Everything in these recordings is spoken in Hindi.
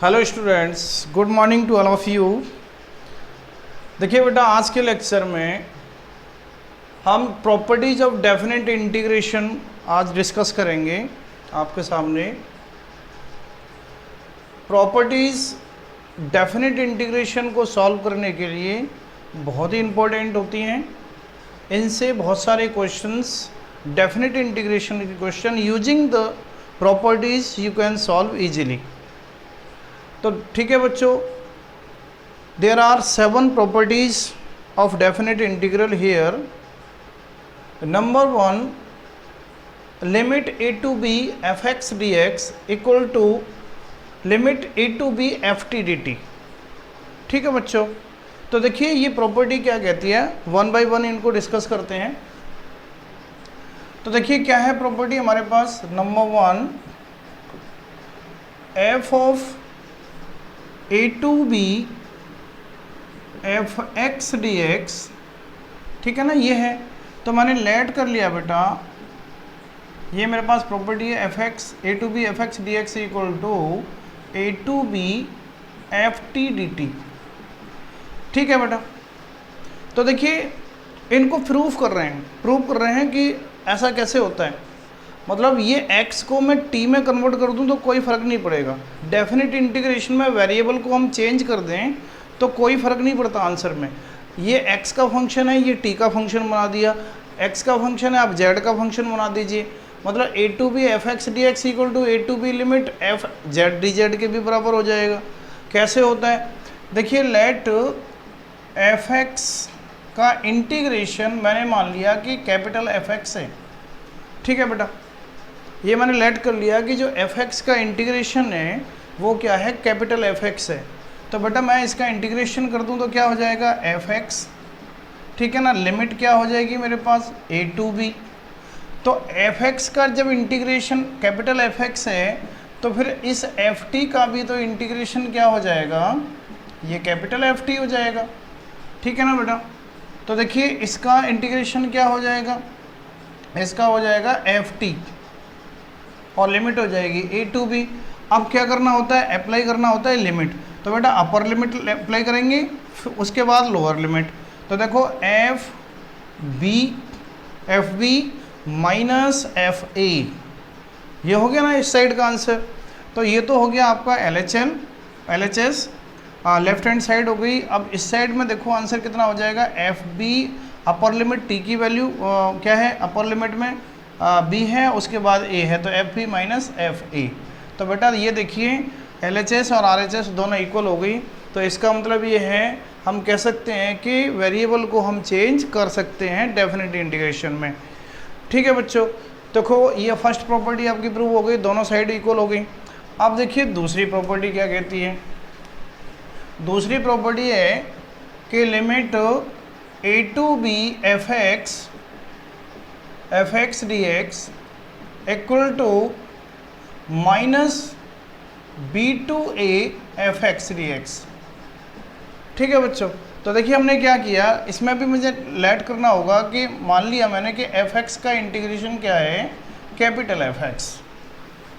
Hello students, good morning to all of you. देखिए बेटा, आज के लेक्चर में हम प्रॉपर्टीज ऑफ डेफिनेट इंटीग्रेशन आज डिस्कस करेंगे आपके सामने। प्रॉपर्टीज डेफिनेट इंटीग्रेशन को सॉल्व करने के लिए बहुत ही इम्पोर्टेंट होती हैं। इनसे बहुत सारे क्वेश्चंस, डेफिनेट इंटीग्रेशन के question using the properties you can solve easily. तो ठीक है बच्चों, there are 7 properties of definite integral here. Number 1, limit a to b fx dx equal to limit a to b ft dt। ठीक है बच्चों, तो देखिए ये प्रॉपर्टी क्या कहती है, वन बाय वन इनको डिस्कस करते हैं। तो देखिए क्या है प्रॉपर्टी हमारे पास। Number 1, f of a to b fx dx, ठीक है ना, ये है। तो मैंने लेट कर लिया बेटा, ये मेरे पास प्रॉपर्टी है fx a to b fx dx equal to a to b ft dt। ठीक है बेटा, तो देखिए इनको प्रूफ कर रहे हैं कि ऐसा कैसे होता है। मतलब ये x को मैं t में कन्वर्ट कर दूं तो कोई फ़र्क नहीं पड़ेगा। डेफिनेट इंटीग्रेशन में वेरिएबल को हम चेंज कर दें तो कोई फ़र्क नहीं पड़ता आंसर में। ये x का फंक्शन है, ये t का फंक्शन बना दिया। x का फंक्शन है, आप z का फंक्शन बना दीजिए। मतलब a to b fx dx equal to a to b limit f z dz के भी बराबर हो जाएगा। कैसे होता है, देखिए लेट fx का इंटीग्रेशन मैंने मान लिया कि कैपिटल fx है। ठीक है बेटा, ये मैंने लेट कर लिया कि जो fx का इंटीग्रेशन है वो क्या है, कैपिटल fx है। तो बेटा मैं इसका इंटीग्रेशन कर दूं तो क्या हो जाएगा, fx। ठीक है ना, लिमिट क्या हो जाएगी मेरे पास, a टू b। तो fx का जब इंटीग्रेशन कैपिटल fx है तो फिर इस ft का भी तो इंटीग्रेशन क्या हो जाएगा, ये कैपिटल ft हो जाएगा। ठीक है ना बेटा, तो देखिए इसका इंटीग्रेशन क्या हो जाएगा, इसका हो जाएगा ft और लिमिट हो जाएगी a टू b। अब क्या करना होता है, अप्लाई करना होता है लिमिट। तो बेटा अपर लिमिट अप्लाई करेंगे, उसके बाद लोअर लिमिट। तो देखो f b minus f a, ये हो गया ना इस साइड का आंसर। तो ये तो हो गया आपका L H S, left hand side हो गई। अब इस साइड में देखो आंसर कितना हो जाएगा, f b upper limit t की वैल्यू क्या है, अपर लिमिट में बी है, उसके बाद ए है, तो f b minus f a. तो बेटा ये देखिए एल एच एस और आर एच एस दोनों इक्वल हो गई। तो इसका मतलब ये है, हम कह सकते हैं कि वेरिएबल को हम चेंज कर सकते हैं डेफिनेट इंटीग्रेशन में। ठीक है बच्चों, देखो ये फर्स्ट प्रॉपर्टी आपकी प्रूव हो गई, दोनों साइड इक्वल हो गई। अब देखिए दूसरी प्रॉपर्टी क्या कहती है। दूसरी प्रॉपर्टी है कि limit a to b fx dx equal to minus b to a fx dx। ठीक है बच्चों, तो देखिए हमने क्या किया, इसमें भी मुझे लेट करना होगा कि मान लिया मैंने कि fx का इंटीग्रेशन क्या है, कैपिटल fx।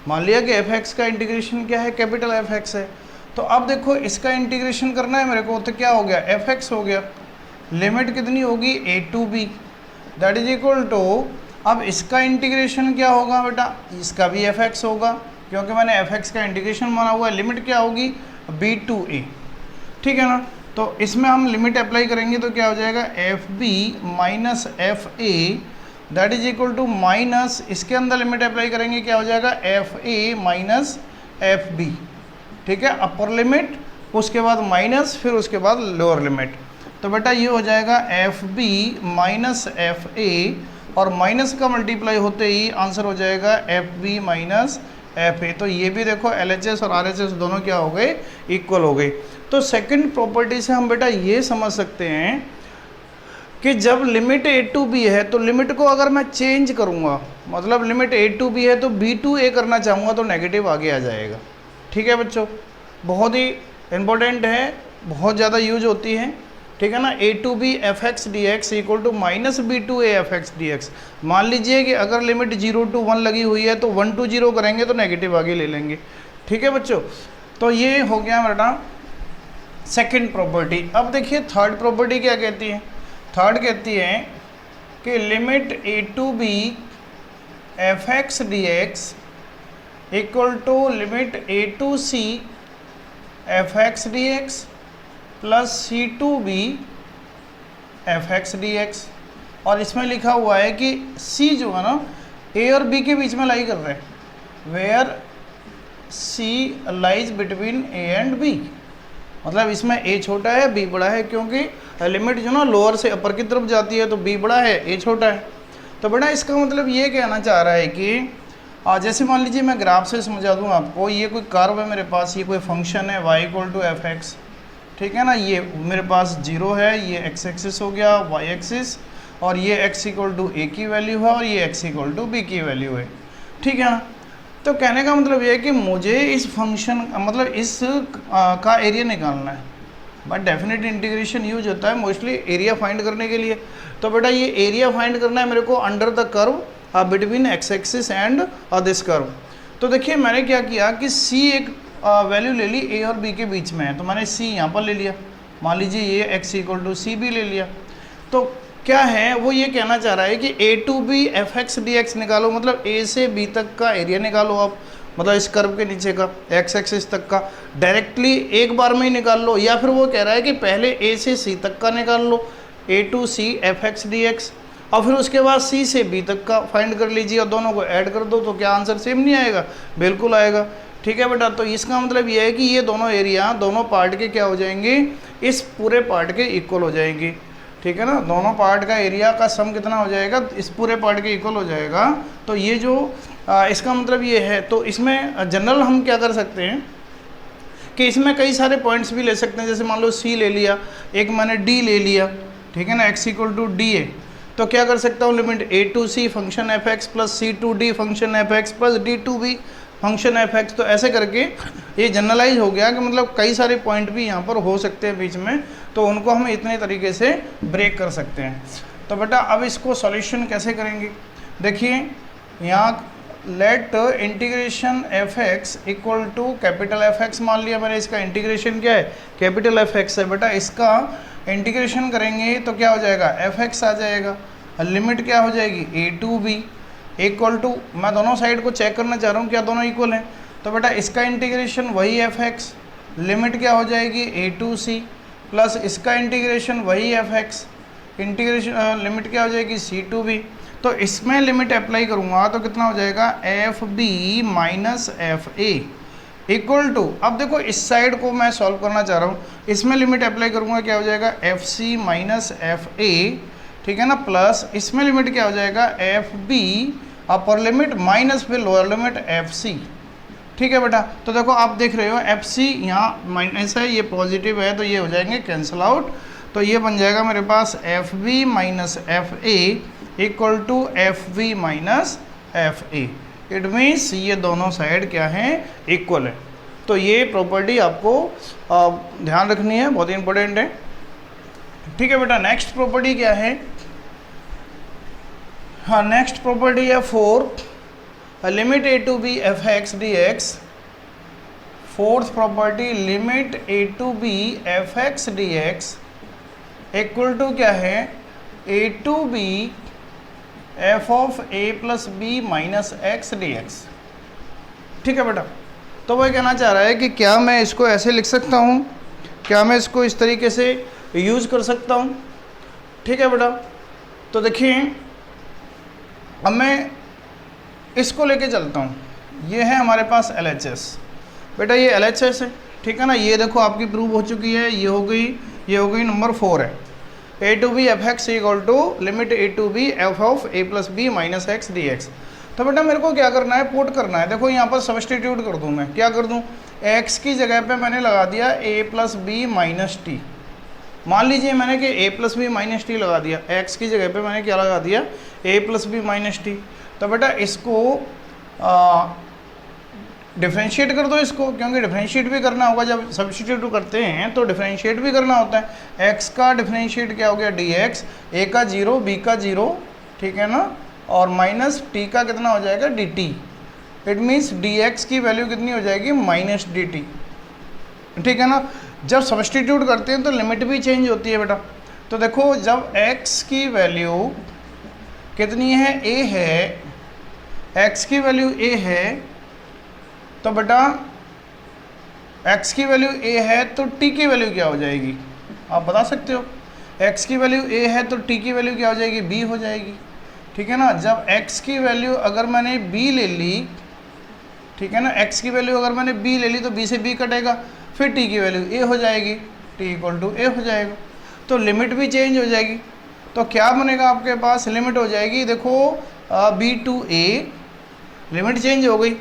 मान लिया कि fx का इंटीग्रेशन क्या है, कैपिटल fx है। तो अब देखो इसका इंटीग्रेशन करना है मेरे को, तो क्या हो गया, fx हो गया। लिमिट कितनी होगी, a to b, that is equal to, अब इसका इंटीग्रेशन क्या होगा बेटा, इसका भी fx होगा, क्योंकि मैंने fx का इंटीग्रेशन माना हुआ है। लिमिट क्या होगी, b टू a। ठीक है ना, तो इसमें हम लिमिट अप्लाई करेंगे तो क्या हो जाएगा, f b minus f a, that is equal to minus, इसके अंदर लिमिट अप्लाई करेंगे क्या हो जाएगा, f a minus f b. ठीक है, अपर लिमिट, उसके बाद माइनस, फिर उसके बाद लोअर लिमिट। तो बेटा ये हो जाएगा f b minus f a, और माइनस का मल्टीप्लाई होते ही आंसर हो जाएगा f b minus f a. तो ये भी देखो एल एच एस और आर एच एस दोनों क्या हो गए, इक्वल हो गए। तो सेकंड प्रॉपर्टी से हम बेटा ये समझ सकते हैं कि जब लिमिट a टू b है तो लिमिट को अगर मैं चेंज करूँगा, मतलब लिमिट a टू b है तो b टू a करना चाहूँगा तो नेगेटिव आगे आ जाएगा। ठीक है बच्चों, बहुत ही इम्पोर्टेंट है, बहुत ज़्यादा यूज होती है। ठीक है ना, a to b f x d x equal to minus b to a f x d x. मान लीजिए कि अगर लिमिट 0 to 1 लगी हुई है तो 1 to 0 करेंगे तो नेगेटिव आगे ले लेंगे। ठीक है बच्चों, तो ये हो गया बेटा सेकंड प्रॉपर्टी। अब देखिए थर्ड प्रॉपर्टी क्या कहती है। थर्ड कहती है कि limit a to b f x d x equal to limit a to c f x d x plus c to b f x d x. और इसमें लिखा हुआ है कि सी जो है ना ए और बी के बीच में लाई कर रहे हैं, where c lies between a and b. मतलब इसमें ए छोटा है बी बड़ा है, क्योंकि लिमिट जो ना लोअर से अपर की तरफ जाती है, तो बी बड़ा है ए छोटा है। तो बेटा इसका मतलब ये कहना चाह रहा है कि जैसे मान लीजिए मैं ग्राफ से समझा दूँ आपको, ये कोई कर्व है मेरे पास, ये कोई फंक्शन है y equal to f x, ठीक है ना। ये मेरे पास 0 है, ये एक्स एक्सिस हो गया, y एक्सिस, और ये x इक्वल टू ए की वैल्यू है और ये x इक्वल टू बी की वैल्यू है, ठीक है ना। तो कहने का मतलब ये है कि मुझे इस फंक्शन मतलब इस का एरिया निकालना है, बट डेफिनेट इंटीग्रेशन यूज होता है मोस्टली एरिया फाइंड करने के लिए। तो बेटा ये एरिया फाइंड करना है मेरे को under the curve between x axis and this curve. तो देखिए मैंने क्या किया कि c एक वैल्यू ले ली a और b के बीच में है, तो मैंने c यहाँ पर ले लिया। मान लीजिए ये x इक्वल टू सी भी ले लिया। तो क्या है वो ये कहना चाह रहा है कि a to b f x d x निकालो, मतलब a से b तक का एरिया निकालो आप, मतलब इस कर्व के नीचे का एक्स एक्सिस तक का डायरेक्टली एक बार में ही निकाल लो, या फिर वो कह रहा है कि पहले a से c तक का निकाल लो, a to c f x d x, और फिर उसके बाद c से b तक का फाइंड कर लीजिए और दोनों को ऐड कर दो। तो क्या आंसर सेम नहीं आएगा? बिल्कुल आएगा, ठीक है बेटा। तो इसका मतलब ये है कि ये दोनों एरिया दोनों पार्ट के क्या हो जाएंगे, इस पूरे पार्ट के इक्वल हो जाएंगे, ठीक है ना। दोनों पार्ट का एरिया का सम कितना हो जाएगा, इस पूरे पार्ट के इक्वल हो जाएगा। तो ये जो इसका मतलब ये है। तो इसमें जनरल हम क्या कर सकते हैं कि इसमें कई सारे पॉइंट्स भी ले सकते हैं। जैसे मान लो सी ले लिया, एक मैंने डी ले लिया, ठीक है ना, एक्स इक्वल टू डी है। तो क्या कर सकता हूँ, limit a to c function f x plus c to d function f x plus d to b function f x. तो ऐसे करके ये जनरलाइज हो गया कि मतलब कई सारे पॉइंट भी यहाँ पर हो सकते हैं बीच में, तो उनको हम इतने तरीके से ब्रेक कर सकते हैं। तो बेटा अब इसको सॉल्यूशन कैसे करेंगे, देखिए यहाँ let integration f x equal to capital f x मान लिया मैंने, इसका इंटीग्रेशन क्या है, कैपिटल एफ एक्स है। बेटा इसका इंटीग्रेशन करेंगे तो क्या हो जाएगा, एफ एक्स आ जाएगा, लिमिट क्या हो जाएगी ए टू बी इक्वल टू, मैं दोनों साइड को चेक करना चाह रहा हूँ क्या दोनों इक्वल हैं। तो बेटा इसका इंटीग्रेशन वही एफ एक्स, लिमिट क्या हो जाएगी ए टू सी, प्लस इसका इंटीग्रेशन वही एफ एक्स, इंटीग्रेशन लिमिट क्या हो जाएगी सी टू बी। तो इसमें लिमिट अप्लाई करूँगा तो कितना हो जाएगा, f b minus f a equal to, अब देखो इस साइड को मैं सॉल्व करना चाह रहा हूँ, इसमें लिमिट अप्लाई करूँगा क्या हो जाएगा, f c minus f a, ठीक है ना, प्लस इसमें लिमिट क्या हो जाएगा, f b upper limit minus फिर लोअर लिमिट एफ सी, ठीक है बेटा। तो देखो आप देख रहे हो एफ सी यहाँ माइनस है, ये पॉजिटिव है, तो ये हो जाएंगे कैंसिल आउट। तो ये बन जाएगा मेरे पास f b minus f a equal to f b minus f a. It means ये दोनों साइड क्या हैं, इक्वल है। तो ये प्रॉपर्टी आपको ध्यान रखनी है, बहुत ही इंपॉर्टेंट है, ठीक है बेटा। नेक्स्ट प्रॉपर्टी क्या है, हाँ नेक्स्ट प्रॉपर्टी है 4, limit a to b f x d x. Fourth property limit a to b f x d x equal to क्या है, a to b f of a plus b minus x d x, ठीक है बेटा। तो वह कहना चाह रहा है कि क्या मैं इसको ऐसे लिख सकता हूँ, क्या मैं इसको इस तरीके से यूज़ कर सकता हूँ, ठीक है बेटा। तो देखिए अब मैं इसको लेके चलता हूँ, ये है हमारे पास LHS, बेटा ये LHS है, ठीक है ना। ये देखो आपकी प्रूव हो चुकी है, ये हो गई नंबर 4 है, a to b f x equal to limit a to b f of a plus b minus x d x. तो बेटा मेरे को क्या करना है, पुट करना है। देखो यहाँ पर सब्सटीट्यूट कर दूँ, मैं क्या कर दूँ, x की जगह पे मैंने लगा दिया a plus b minus t. मान लीजिए मैंने कि a plus b minus t लगा दिया, x की जगह पे मैंने क्या लगा दिया, a plus b minus t. तो बेटा इसको डिफ्रेंशिएट कर दो इसको, क्योंकि डिफ्रेंशिएट भी करना होगा, जब सब्स्टिट्यूट करते हैं तो डिफ्रेंशिएट भी करना होता है। x का डिफ्रेंशिएट क्या हो गया, dx, a का 0 b का 0, ठीक है ना, और माइनस t का कितना हो जाएगा dt। इट मीन्स dx की वैल्यू कितनी हो जाएगी, माइनस dt, ठीक है ना। जब सब्सटीट्यूट करते हैं तो लिमिट भी चेंज होती है बेटा। तो देखो जब x की वैल्यू कितनी है, a है, x की वैल्यू a है, तो बेटा x की वैल्यू a है तो t की वैल्यू क्या हो जाएगी, आप बता सकते हो। x की वैल्यू a है तो t की वैल्यू क्या हो जाएगी, b हो जाएगी। ठीक है ना। जब x की वैल्यू अगर मैंने b ले ली, ठीक है ना, x की वैल्यू अगर मैंने b ले ली तो b से b कटेगा, फिर t की वैल्यू a हो जाएगी, t इक्वल टू a हो जाएगा। तो लिमिट भी चेंज हो जाएगी। तो क्या बनेगा आपके पास, लिमिट हो जाएगी, देखो b to a, limit change हो गई,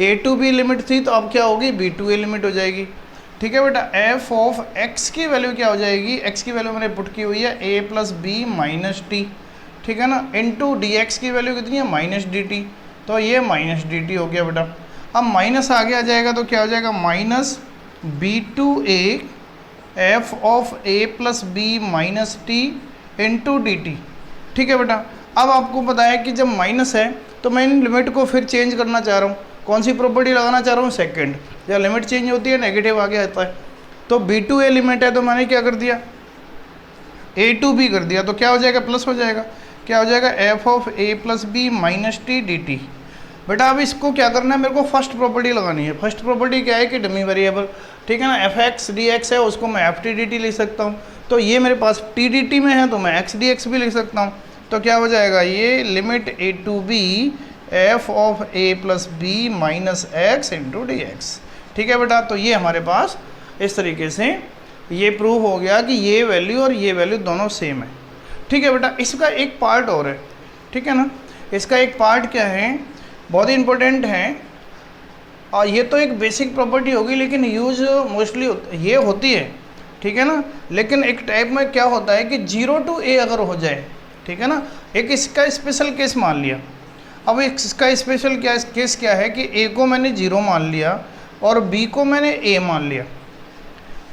a टू b लिमिट थी तो अब क्या होगी, b टू a लिमिट हो जाएगी। ठीक है बेटा। f ऑफ x की वैल्यू क्या हो जाएगी, x की वैल्यू मैंने पुट की हुई है a plus b minus t, ठीक है ना, इनटू dx की वैल्यू कितनी है, माइनस dt, तो ये माइनस dt हो गया बेटा। अब माइनस आगे आ जाएगा तो क्या हो जाएगा, minus b to a f of a plus b minus t into d t. ठीक है बेटा। अब आपको पता है कि जब माइनस है तो मैं इन लिमिट को फिर चेंज करना चाह रहा हूँ, कौन सी प्रॉपर्टी लगाना चाह रहा हूँ, सेकंड। जब लिमिट चेंज होती है नेगेटिव आगे आता है, तो बी टू ए लिमिट है तो मैंने क्या कर दिया, ए टू बी कर दिया, तो क्या हो जाएगा, प्लस हो जाएगा। क्या हो जाएगा, f of a plus b minus t d t. बेटा अब इसको क्या करना है, मेरे को फर्स्ट प्रॉपर्टी लगानी है। फर्स्ट प्रॉपर्टी क्या है कि डमी वेरिएबल, ठीक है ना, एफ एक्स डी एक्स है, उसको मैं एफ टी डी टी लिख सकता हूँ। तो ये मेरे पास टी डी टी में है तो मैं एक्स डी एक्स भी लिख सकता हूँ। तो क्या हो जाएगा, ये limit a to b f of a plus b minus x into d x. ठीक है बेटा। तो ये हमारे पास इस तरीके से ये प्रूव हो गया कि ये वैल्यू और ये वैल्यू दोनों सेम है। ठीक है बेटा। इसका एक पार्ट और है, ठीक है ना, इसका एक पार्ट क्या है, बहुत ही इंपॉर्टेंट है, और ये तो एक बेसिक प्रॉपर्टी होगी लेकिन यूज मोस्टली ये होती है, ठीक है ना। लेकिन एक टाइप में क्या होता है कि 0 टू a अगर हो जाए, ठीक है ना, एक इसका स्पेशल केस मान लिया। अब इसका स्पेशल केस क्या है कि a को मैंने 0 मान लिया और b को मैंने a मान लिया।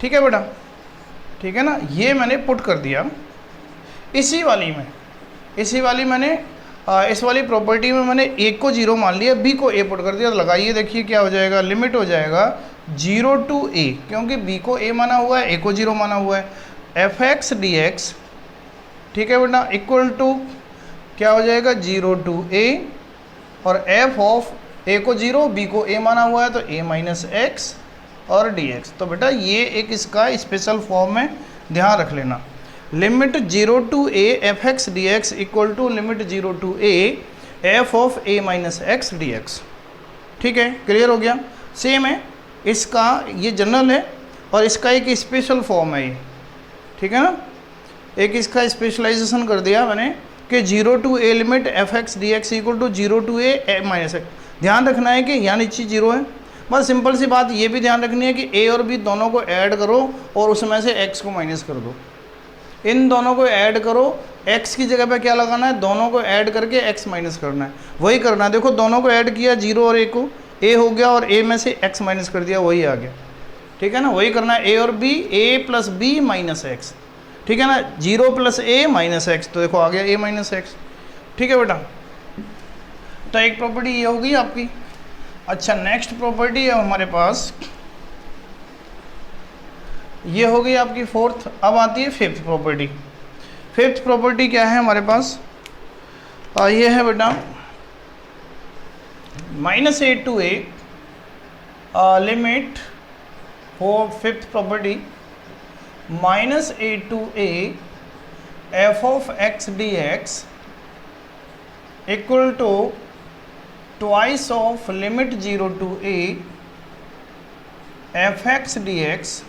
ठीक है बेटा, ठीक है ना, ये मैंने पुट कर दिया इसी वाली मैंने इस वाली प्रॉपर्टी में मैंने a को 0 मान लिया, b को a पुट कर दिया। तो लगाइए, देखिए क्या हो जाएगा, लिमिट हो जाएगा 0 टू a, क्योंकि b को a माना हुआ है, a को 0 माना हुआ है, एफ एक्स डी एक्स, ठीक है बेटा, इक्वल टू क्या हो जाएगा, 0 टू a, और f ऑफ a को 0, b को a माना हुआ है तो a माइनस एक्स और dx। तो बेटा ये एक इसका स्पेशल फॉर्म है, ध्यान रख लेना। Limit 0 to a f x d x equal to limit 0 to a f of a minus x d x. ठीक है, क्लियर हो गया। सेम है, इसका ये जनरल है और इसका एक स्पेशल फॉर्म है ये, ठीक है ना, एक इसका स्पेशलाइजेशन कर दिया मैंने कि 0 to a limit f x d x equal to 0 to a minus x. ध्यान रखना है कि यहाँ नीचे 0 है, बस सिंपल सी बात ये भी ध्यान रखनी है कि a और b दोनों को ऐड करो और उसमें से x को माइनस कर दो। इन दोनों को ऐड करो, x की जगह पे क्या लगाना है, दोनों को ऐड करके x माइनस करना है, वही करना है। देखो दोनों को ऐड किया, 0 और a को, a हो गया और a में से x माइनस कर दिया, वही आ गया। ठीक है ना, वही करना है, a और b, a plus b minus x. ठीक है ना, 0 प्लस a माइनस एक्स, तो देखो आ गया a माइनस एक्स। ठीक है बेटा, तो एक प्रॉपर्टी ये होगी आपकी। अच्छा, नेक्स्ट प्रॉपर्टी है हमारे पास, ये हो गई आपकी फोर्थ। अब आती है फिफ्थ प्रॉपर्टी। फिफ्थ प्रॉपर्टी क्या है हमारे पास, ये है बेटा minus a to a limit for fifth property minus a to a f of x d x equal to twice of limit 0 to a f x d x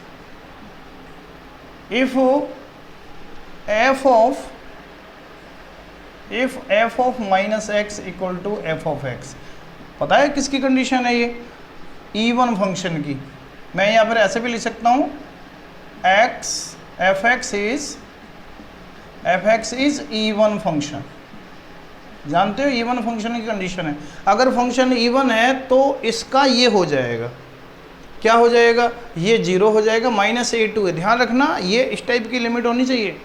if f of minus x equal to f of x. पता है किसकी कंडीशन है ये, इवन फंक्शन की। मैं यहाँ पर ऐसे भी लिख सकता हूँ, F x is even function. जानते हो इवन फंक्शन की कंडीशन है, अगर फंक्शन इवन है तो इसका ये हो जाएगा, क्या हो जाएगा, ये 0 हो जाएगा, माइनस ए टू ए। ध्यान रखना, ये इस टाइप की लिमिट होनी चाहिए,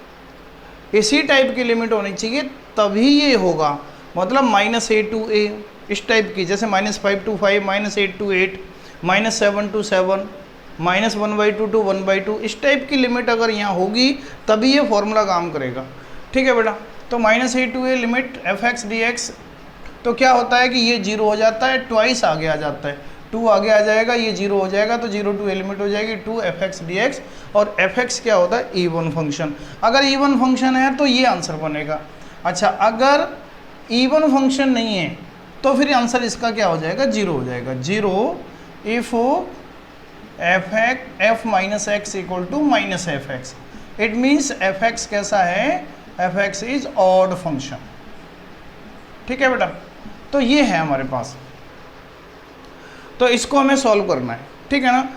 इसी टाइप की लिमिट होनी चाहिए, तभी ये होगा। मतलब माइनस ए टू ए इस टाइप की, जैसे -5 टू 5, -8 टू 8, -7 टू 7, -1/2 to 1/2, इस टाइप की लिमिट अगर यहाँ होगी तभी ये फॉर्मूला काम करेगा। ठीक है बेटा, तो -a to a limit fx dx, तो क्या होता है कि ये 0 हो जाता है, ट्वाइस आगे आ जाता है, 2 आगे आ जाएगा, ये 0 हो जाएगा, तो 0 to a लिमिट हो जाएगी 2 fx dx, और fx क्या होता है, इवन फंक्शन। अगर इवन फंक्शन है तो ये आंसर बनेगा। अच्छा, अगर इवन फंक्शन नहीं है तो फिर आंसर इसका क्या हो जाएगा, 0 हो जाएगा। 0 if f minus x equal to minus f x, it means f x कैसा है, f x is odd function. ठीक है बेटा, तो ये है हमारे पास, तो इसको हमें सॉल्व करना है। ठीक है ना,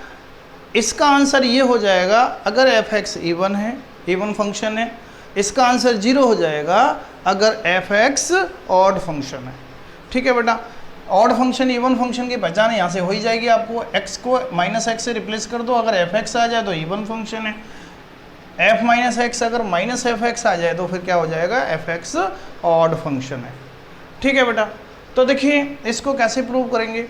इसका आंसर ये हो जाएगा अगर एफ एक्स इवन है, इवन फंक्शन है। इसका आंसर 0 हो जाएगा अगर एफ एक्स ऑड फंक्शन है। ठीक है बेटा, ऑड फंक्शन इवन फंक्शन की पहचान यहाँ से हो ही जाएगी आपको। x को -x से रिप्लेस कर दो, अगर एफ एक्स आ जाए तो इवन फंक्शन है, f माइनस एक्स अगर माइनस एफ एक्स आ जाए तो फिर क्या हो जाएगा, एफ एक्स ऑड फंक्शन है। ठीक है बेटा, तो देखिए इसको कैसे प्रूव करेंगे।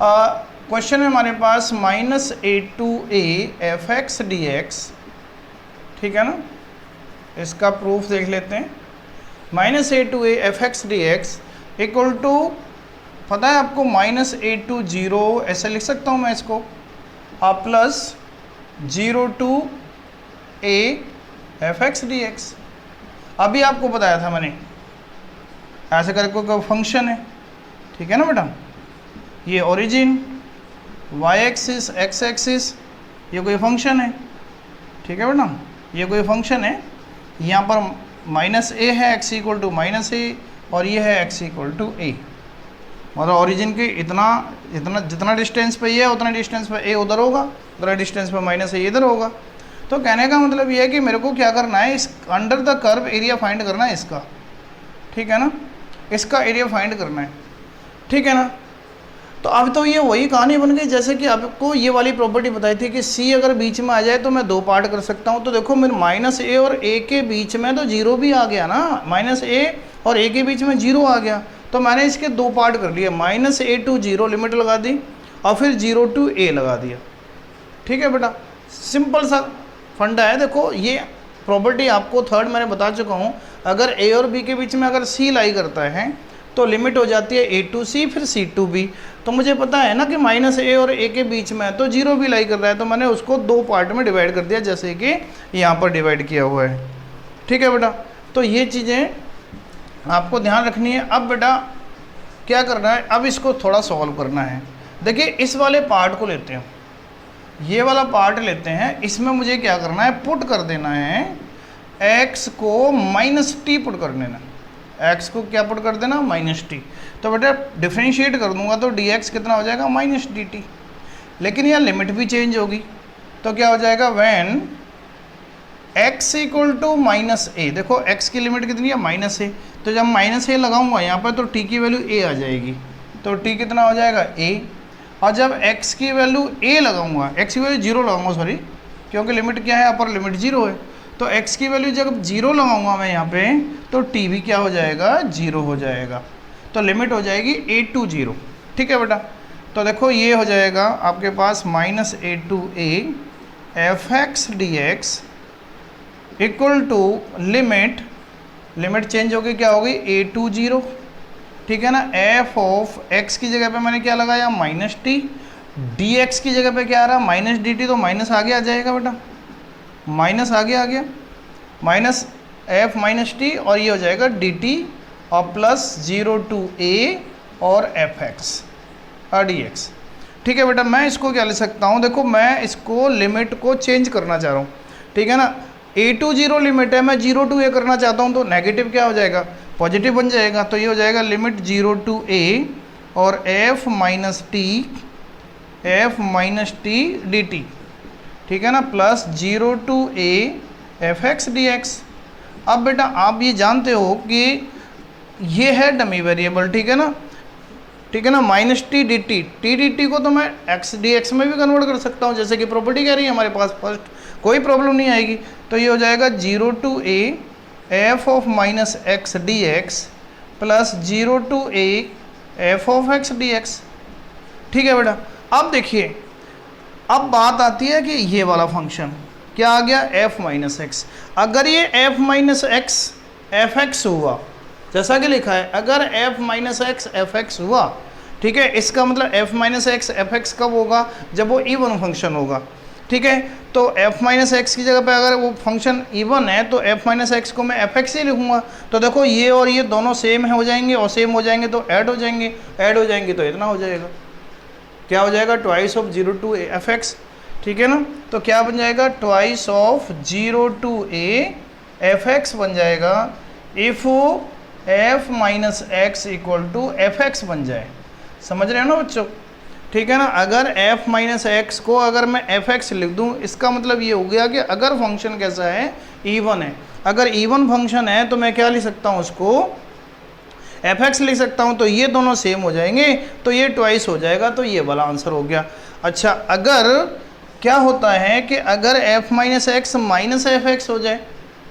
क्वेश्चन है हमारे पास -a to a fx dx, ठीक है ना, इसका प्रूफ देख लेते हैं। -a to a fx dx equal to, पता है आपको, -a to 0 ऐसे लिख सकता हूँ मैं इसको, plus 0 to a fx dx। अभी आपको बताया था मैंने, ऐसे करके कोई फंक्शन है। ठीक है ना बेटा, ये origin, y axis, x axis, ये कोई फंक्शन है। ठीक है बेटा, ये कोई फंक्शन है, यहाँ पर -a है, x इक्वल टू -a, और ये है x इक्वल टू a। मतलब ओरिजिन के इतना जितना डिस्टेंस पे ये है उतना डिस्टेंस पे a उधर होगा, उतना डिस्टेंस पे -a इधर होगा। तो कहने का मतलब ये है कि मेरे को क्या करना है, इस under the curve area find करना है इसका। ठीक है ना, इसका एरिया फाइंड करना है। ठीक है ना, तो अब तो ये वही कहानी बन गई जैसे कि आपको ये वाली प्रॉपर्टी बताई थी कि c अगर बीच में आ जाए तो मैं 2 पार्ट कर सकता हूँ। तो देखो मेरे -a और a के बीच में तो 0 भी आ गया ना, -a और a के बीच में 0 आ गया, तो मैंने इसके 2 पार्ट कर लिए, -a to 0 लिमिट लगा दी और फिर 0 to a लगा दिया। ठीक है बेटा, सिंपल सा फंडा है। देखो ये प्रॉपर्टी आपको थर्ड मैंने बता चुका हूँ, अगर a और b के बीच में अगर c लाई करता है तो लिमिट हो जाती है a to c फिर c to b। तो मुझे पता है ना कि -a और a के बीच में है तो 0 भी लाई कर रहा है, तो मैंने उसको 2 पार्ट में डिवाइड कर दिया जैसे कि यहाँ पर डिवाइड किया हुआ है। ठीक है बेटा, तो ये चीज़ें आपको ध्यान रखनी है। अब बेटा क्या करना है, अब इसको थोड़ा सॉल्व करना है। देखिए इस वाले पार्ट को लेते हैं, ये वाला पार्ट लेते हैं, इसमें मुझे क्या करना है, पुट कर देना है, x को -t पुट कर देना, x को क्या पुट कर देना, -t। तो बेटा डिफ्रेंशिएट कर दूंगा तो dx कितना हो जाएगा, -dt। लेकिन यहाँ लिमिट भी चेंज होगी, तो क्या हो जाएगा, when x equal to -a। देखो x की लिमिट कितनी है, -a, तो जब -a लगाऊंगा यहाँ पर तो t की वैल्यू a आ जाएगी, तो t कितना हो जाएगा, a। और जब x की वैल्यू a लगाऊंगा, x की वैल्यू 0 लगाऊंगा, सॉरी, क्योंकि लिमिट क्या है, अपर लिमिट 0 है, तो x की वैल्यू जब 0 लगाऊंगा मैं यहाँ पे तो t भी क्या हो जाएगा, 0 हो जाएगा, तो लिमिट हो जाएगी a to 0। ठीक है बेटा, तो देखो ये हो जाएगा आपके पास -a to a fx dx equal to limit change होगी, क्या होगी, a to 0। ठीक है ना, f ऑफ x की जगह पे मैंने क्या लगाया, -t, dx की जगह पे क्या आ रहा, -dt, तो माइनस आगे आ जाएगा बेटा, माइनस आगे आ गया, माइनस f -t, और ये हो जाएगा dt और प्लस 0 to a और fx और dx। ठीक है बेटा, मैं इसको क्या ले सकता हूँ, देखो मैं इसको लिमिट को चेंज करना चाह रहा हूँ। ठीक है ना, a to 0 लिमिट है, मैं 0 to a करना चाहता हूँ, तो नेगेटिव क्या हो जाएगा, पॉजिटिव बन जाएगा, तो ये हो जाएगा लिमिट 0 to a और f -t dt। ठीक है ना, plus 0 to a fx dx। अब बेटा आप ये जानते हो कि ये है डमी वेरिएबल, ठीक है ना, ठीक है ना, -t dt को तो मैं x dx में भी कन्वर्ट कर सकता हूँ, जैसे कि प्रॉपर्टी कह रही है हमारे पास, फर्स्ट कोई प्रॉब्लम नहीं आएगी। तो ये हो जाएगा 0 to a f of -x dx plus 0 to a f of x dx। ठीक है बेटा, अब देखिए अब बात आती है कि ये वाला फंक्शन क्या आ गया, f माइनस एक्स। अगर ये f minus x F x हुआ, जैसा कि लिखा है, अगर f minus x F x हुआ, ठीक है, इसका मतलब f minus x F x कब होगा, जब वो इवन फंक्शन होगा, ठीक है। तो f माइनस एक्स की जगह पे अगर वो फंक्शन इवन है तो f माइनस एक्स को मैं एफ एक्स ही लिखूंगा। तो देखो ये और ये दोनों सेम हो जाएंगे, और सेम हो जाएंगे तो ऐड हो जाएंगे, ऐड हो जाएंगे तो इतना हो जाएगा, क्या हो जाएगा, twice of 0 to a f x, ठीक है ना। तो क्या बन जाएगा, twice of 0 to a f x बन जाएगा, if f minus x equal to f x बन जाए। समझ रहे हो ना बच्चों, ठीक है ना। अगर f माइनस एक्स को अगर मैं एफ एक्स लिख दूं, इसका मतलब ये हो गया कि अगर फंक्शन कैसा है, इवन है। अगर इवन फंक्शन है तो मैं क्या लिख सकता हूँ, उसको एफ एक्स लिख सकता हूँ, तो ये दोनों सेम हो जाएंगे, तो ये ट्वाइस हो जाएगा, तो ये वाला आंसर हो गया। अच्छा, अगर क्या होता है कि अगर f minus x minus f x हो जाए,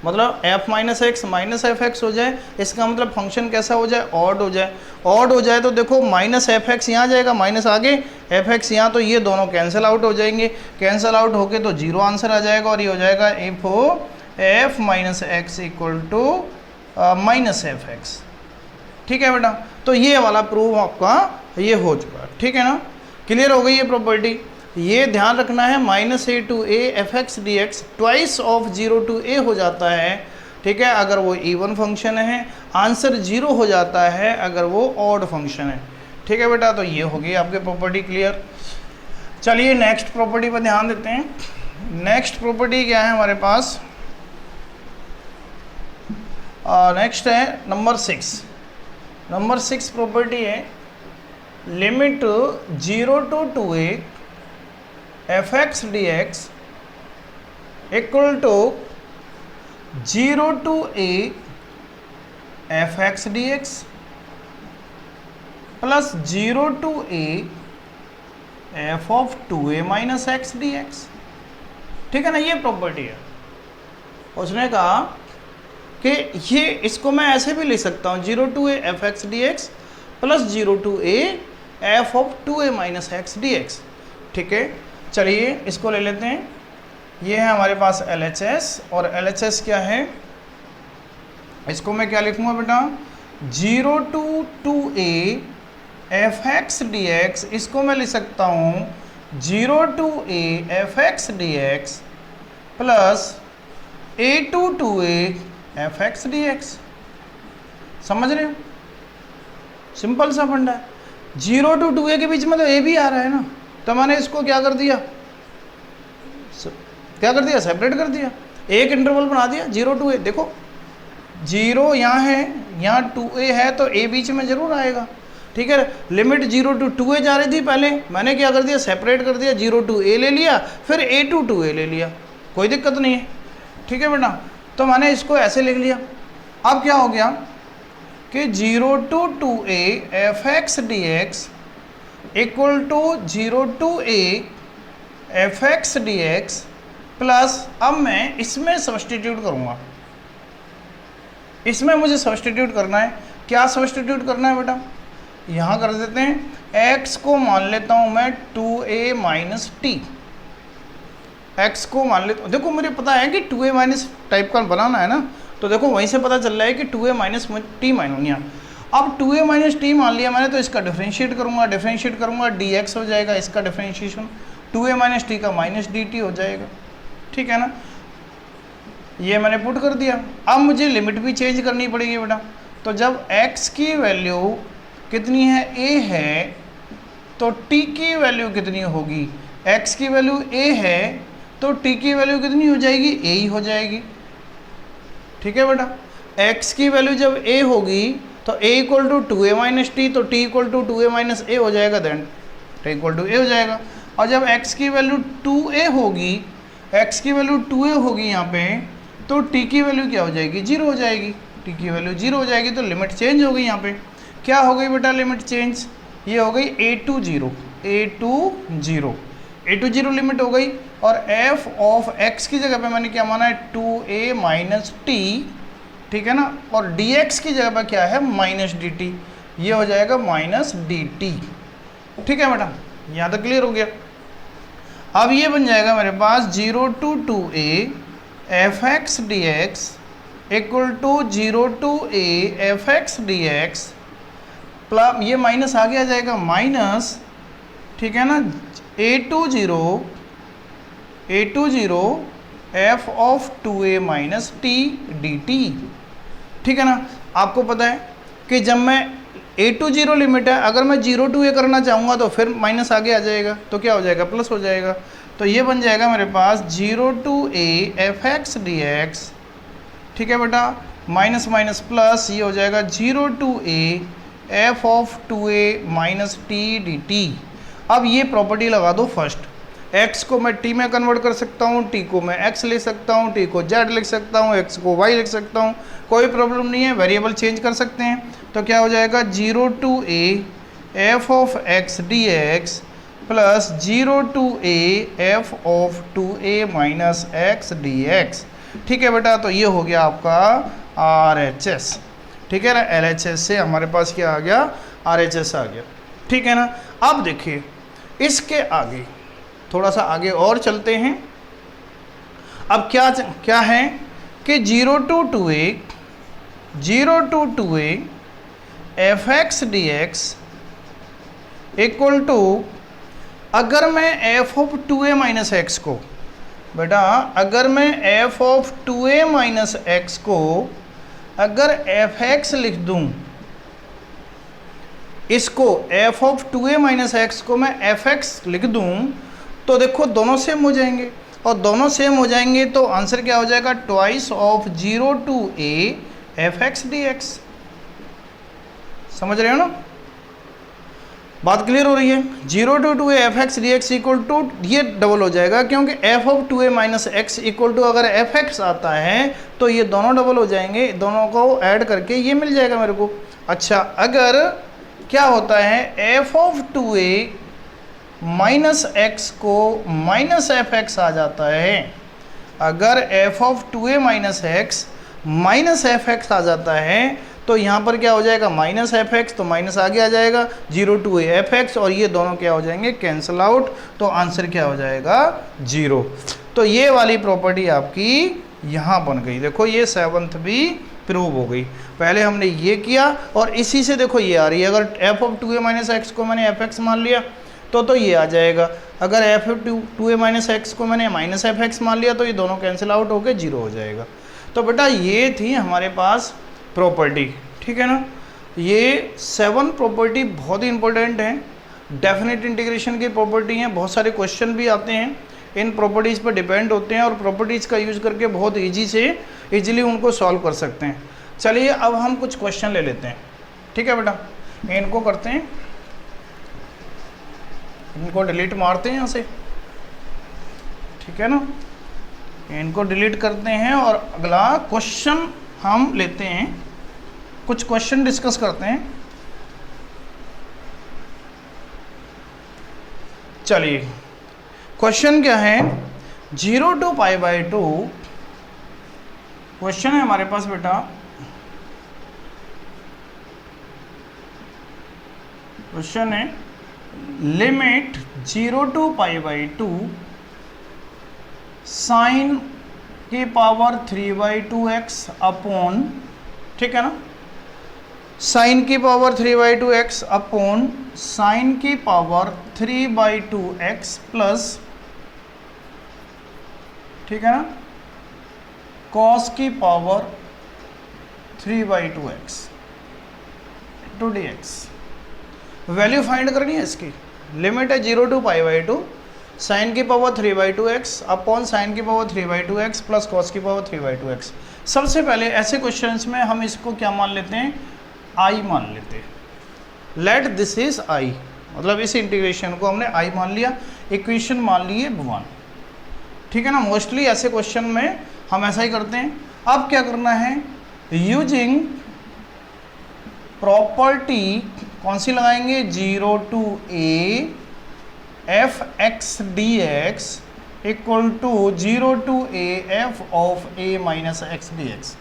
मतलब f minus x minus f x हो जाए, इसका मतलब फंक्शन कैसा हो जाए, ऑड हो जाए। ऑड हो जाए तो देखो माइनस एफ एक्स यहाँ जाएगा, माइनस आगे एफ एक्स यहाँ, तो ये दोनों कैंसिल आउट हो जाएंगे, कैंसिल आउट होके तो जीरो आंसर आ जाएगा, और ये हो जाएगा if f minus x equal to minus f x, ठीक है बेटा। तो ये वाला प्रूफ आपका ये हो चुका, ठीक है ना, क्लियर हो गई ये प्रॉपर्टी। ये ध्यान रखना है, minus a to a f x d x twice of 0 to a हो जाता है, ठीक है, अगर वो इवन फंक्शन है। आंसर 0 हो जाता है अगर वो ऑड फंक्शन है, ठीक है बेटा। तो ये हो गई आपकी प्रॉपर्टी क्लियर। चलिए नेक्स्ट प्रॉपर्टी पर ध्यान देते हैं। नेक्स्ट प्रॉपर्टी क्या है हमारे पास, नेक्स्ट है नंबर 6। नंबर 6 प्रॉपर्टी है, limit 0 to 2a f x d x equal to 0 to a f x d x plus 0 to a f of 2a minus x d x, ठीक है ना। ये प्रॉपर्टी है। उसने कहा कि ये इसको मैं ऐसे भी लिख सकता हूँ, 0 to a f x d x plus 0 to a f of 2a minus x d x, ठीक है। चलिए इसको ले लेते हैं। ये है हमारे पास LHS, और LHS क्या है, इसको मैं क्या लिखूंगा बेटा, 0 to 2a f x d x, इसको मैं लिख सकता हूँ 0 to a f x d x plus a to 2a f x d x. समझ रहे हो, सिंपल सा फंडा है। 0 टू 2a के बीच में तो a भी आ रहा है ना, तो मैंने इसको क्या कर दिया, सेपरेट कर दिया, एक इंटरवल बना दिया 0 टू a। देखो 0 यहाँ है, यहाँ 2a है, तो a बीच में जरूर आएगा, ठीक है। लिमिट 0 टू 2a जा रही थी पहले, मैंने क्या कर दिया, सेपरेट कर दिया, 0 टू a ले लिया, फिर a टू 2a ले लिया, कोई दिक्कत नहीं है, ठीक है बेटा। तो मैंने इसको ऐसे लिख लिया। अब क्या हो गया कि 0 to 2a f x d x equal to 0 to a f x d x plus, अब मैं इसमें सब्सटीट्यूट करूँगा, इसमें मुझे सब्सटीट्यूट करना है। क्या सब्सटीट्यूट करना है बेटा, यहाँ कर देते हैं, x को मान लेता हूँ मैं 2a माइनस टी, x को मान लेता हूँ। देखो मुझे पता है कि 2a माइनस टाइप का बनाना है ना, तो देखो वहीं से पता चल रहा है कि 2a माइनस टी माइनस, अब 2a माइनस टी मान लिया मैंने, तो इसका डिफरेंशिएट करूँगा, dx हो जाएगा इसका डिफरेंशिएशन, 2a माइनस टी का माइनस dt हो जाएगा, ठीक है ना। ये मैंने पुट कर दिया। अब मुझे लिमिट भी चेंज करनी पड़ेगी बेटा। तो जब x की वैल्यू कितनी है, a है, तो t की वैल्यू कितनी होगी, x की वैल्यू a है, तो t की वैल्यू कितनी हो जाएगी, a ही हो जाएगी, ठीक है बेटा। x की वैल्यू जब a होगी तो a equal to 2a minus t, तो t equal to 2a minus a हो जाएगा, then t equal to a हो जाएगा। और जब x की वैल्यू 2a होगी, x की वैल्यू 2a होगी यहाँ पे, तो t की वैल्यू क्या हो जाएगी, 0 हो जाएगी, t की वैल्यू 0 हो जाएगी, तो लिमिट चेंज हो गई। यहाँ पे क्या हो गई बेटा लिमिट चेंज, ये हो गई a टू 0 लिमिट हो गई, और f ऑफ x की जगह पे मैंने क्या माना है, 2a माइनस टी, ठीक है ना, और dx की जगह पर क्या है, माइनस dt, ये हो जाएगा माइनस dt, ठीक है बेटा। यहाँ तक क्लियर हो गया। अब ये बन जाएगा मेरे पास 0 to 2a f x d x equal to 0 to a f x d x plus ये माइनस आगे आ जाएगा माइनस, ठीक है ना, a to zero f of 2a minus t d t. ठीक है ना, आपको पता है कि जब मैं a टू जीरो लिमिट है, अगर मैं 0 to a करना चाहूँगा तो फिर माइनस आगे आ जाएगा, तो क्या हो जाएगा, प्लस हो जाएगा। तो ये बन जाएगा मेरे पास 0 to a f x d x, ठीक है बेटा, माइनस माइनस प्लस, ये हो जाएगा 0 to a f of 2a minus t d T. अब ये प्रॉपर्टी लगा दो फर्स्ट, x को मैं t में कन्वर्ट कर सकता हूँ, t को मैं x लिख सकता हूँ, t को z लिख सकता हूँ, x को y लिख सकता हूँ, कोई प्रॉब्लम नहीं है, वेरिएबल चेंज कर सकते हैं। तो क्या हो जाएगा 0 to a f of x D x plus 0 to a f of 2a minus x D x. ठीक है बेटा, तो ये हो गया आपका RHS। ठीक है ना, LHS से हमारे पास क्या आ गया, RHS आ गया। ठीक है ना, अब देखिए इसके आगे थोड़ा सा आगे और चलते हैं। अब क्या है कि 0 to 2a f x d x equal to, अगर मैं F of 2a minus x को, बेटा अगर मैं F of 2a minus x को अगर एफ एक्स लिख दूं, इसको F of 2a minus x को मैं एफ एक्स लिख दूं, तो देखो दोनों सेम हो जाएंगे, और दोनों सेम हो जाएंगे तो आंसर क्या हो जाएगा, twice of 0 to a f x d x. समझ रहे हो ना, बात क्लियर हो रही है। 0 to 2a f x d x equal to, ये डबल हो जाएगा क्योंकि f of 2a minus x equal to, अगर एफ एक्स आता है तो ये दोनों डबल हो जाएंगे, दोनों को ऐड करके ये मिल जाएगा मेरे को। अच्छा, अगर क्या होता है f of 2a minus x को माइनस एफ एक्स आ जाता है, अगर f of 2a minus x minus f x आ जाता है तो यहाँ पर क्या हो जाएगा, माइनस एफ एक्स, तो माइनस आगे आ जाएगा 0 to a एफ एक्स, और ये दोनों क्या हो जाएंगे, कैंसिल आउट, तो आंसर क्या हो जाएगा, 0। तो ये वाली प्रॉपर्टी आपकी यहाँ बन गई। देखो ये 7th भी प्रूव हो गई। पहले हमने ये किया और इसी से देखो ये आ रही है, अगर f of 2a minus x को मैंने एफ एक्स मान लिया तो ये आ जाएगा, अगर f of 2a minus x को मैंने माइनस एफ एक्स मान लिया तो ये दोनों कैंसिल आउट होकर 0 हो जाएगा। तो बेटा ये थी हमारे पास प्रॉपर्टी। ठीक है ना, ये 7 प्रॉपर्टी बहुत ही इंपॉर्टेंट है, डेफिनेट इंटीग्रेशन की प्रॉपर्टी हैं, बहुत सारे क्वेश्चन भी आते हैं इन प्रॉपर्टीज़ पर डिपेंड होते हैं, और प्रॉपर्टीज़ का यूज़ करके बहुत ईजिली उनको सॉल्व कर सकते हैं। चलिए अब हम कुछ क्वेश्चन ले लेते हैं। ठीक है बेटा, इनको करते हैं, इनको डिलीट मारते हैं यहाँ से, ठीक है ना, इनको डिलीट करते हैं और अगला क्वेश्चन हम लेते हैं, कुछ क्वेश्चन डिस्कस करते हैं। चलिए क्वेश्चन क्या है, 0 to π/2 क्वेश्चन है हमारे पास बेटा। क्वेश्चन है लिमिट 0 to π/2 साइन की पावर 3/2x अपॉन, ठीक है ना, साइन की पावर 3/2x अपॉन साइन की पावर 3/2x प्लस, ठीक है ना, कॉस की power 3/2x to dx। Value find करनी है इसकी। लिमिट है 0 to π/2 साइन की पावर 3/2x अपॉन साइन की पावर 3/2x प्लस कॉस की पावर 3/2x। सबसे पहले ऐसे क्वेश्चंस में हम इसको क्या मान लेते हैं, i मान लेते हैं। लेट दिस इज i, मतलब इस इंटीग्रेशन को हमने i मान लिया, इक्वेशन मान ली है 1। ठीक है ना, मोस्टली ऐसे क्वेश्चन में हम ऐसा ही करते हैं। अब क्या करना है, यूजिंग प्रॉपर्टी कौन सी लगाएंगे, 0 to a f x d x equal to 0 to a f of a minus x d x.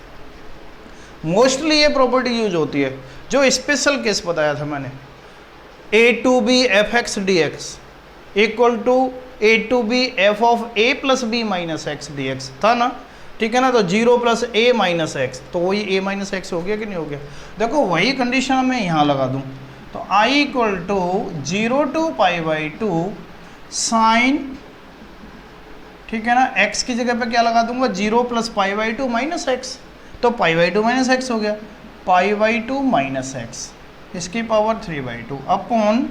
Mostly ये प्रॉपर्टी यूज होती है, जो स्पेशल केस बताया था मैंने, a to b f x d x equal to a to b f of a plus b minus x d x था ना, ठीक है ना। तो 0 प्लस ए माइनस एक्स, तो वही ए माइनस एक्स हो गया कि नहीं हो गया। देखो वही कंडीशन मैं यहाँ लगा दूँ, तो I equal to 0 to pi by 2 sine, ठीक है ना, x की जगह पे क्या लगा दूंगा 0 plus pi by 2 minus x, तो पाई बाई 2 माइनस एक्स हो गया, पाई बाई 2 माइनस एक्स इसकी पावर 3/2 अपॉन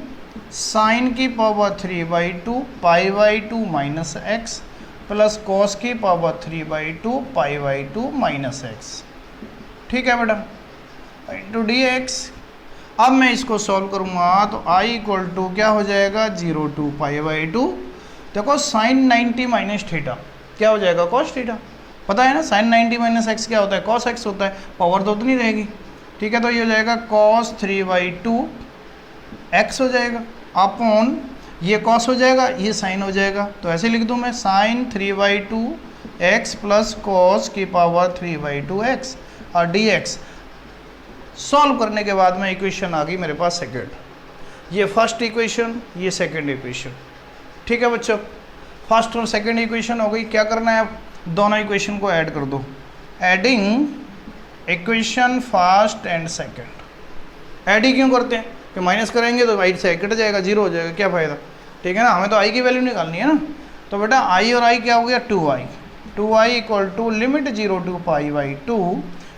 साइन की power 3/2 pi by 2 minus x plus cos की power 3/2 pi by 2 minus x, ठीक है बेटा, इंटू डी एक्स। अब मैं इसको सॉल्व करूँगा तो आई इक्वल टू क्या हो जाएगा 0 टू पाई बाई 2, देखो साइन 90 माइनस थीटा क्या हो जाएगा कॉस थीटा, पता है ना साइन 90 माइनस एक्स क्या होता है कॉस एक्स होता है, पावर तो उतनी रहेगी, ठीक है। तो ये हो जाएगा कॉस 3/2 एक्स हो जाएगा अपॉन ये कॉस हो जाएगा ये साइन हो जाएगा, तो ऐसे लिख दूँ मैं साइन 3/2 एक्स प्लस कॉस की पावर 3/2 एक्स और डी एक्स। सॉल्व करने के बाद में इक्वेशन आ गई मेरे पास सेकेंड, ये फर्स्ट इक्वेशन ये सेकेंड इक्वेशन, ठीक है बच्चों। फर्स्ट और सेकेंड इक्वेशन हो गई, क्या करना है अब दोनों इक्वेशन को ऐड कर दो, adding equation first and second. Add ही क्यों करते हैं कि माइनस करेंगे तो आई से कट जाएगा 0 हो जाएगा, क्या फ़ायदा, ठीक है ना, हमें तो आई की वैल्यू निकालनी है ना। तो बेटा आई और आई क्या हो गया 2i equal to limit 0 to pi by 2,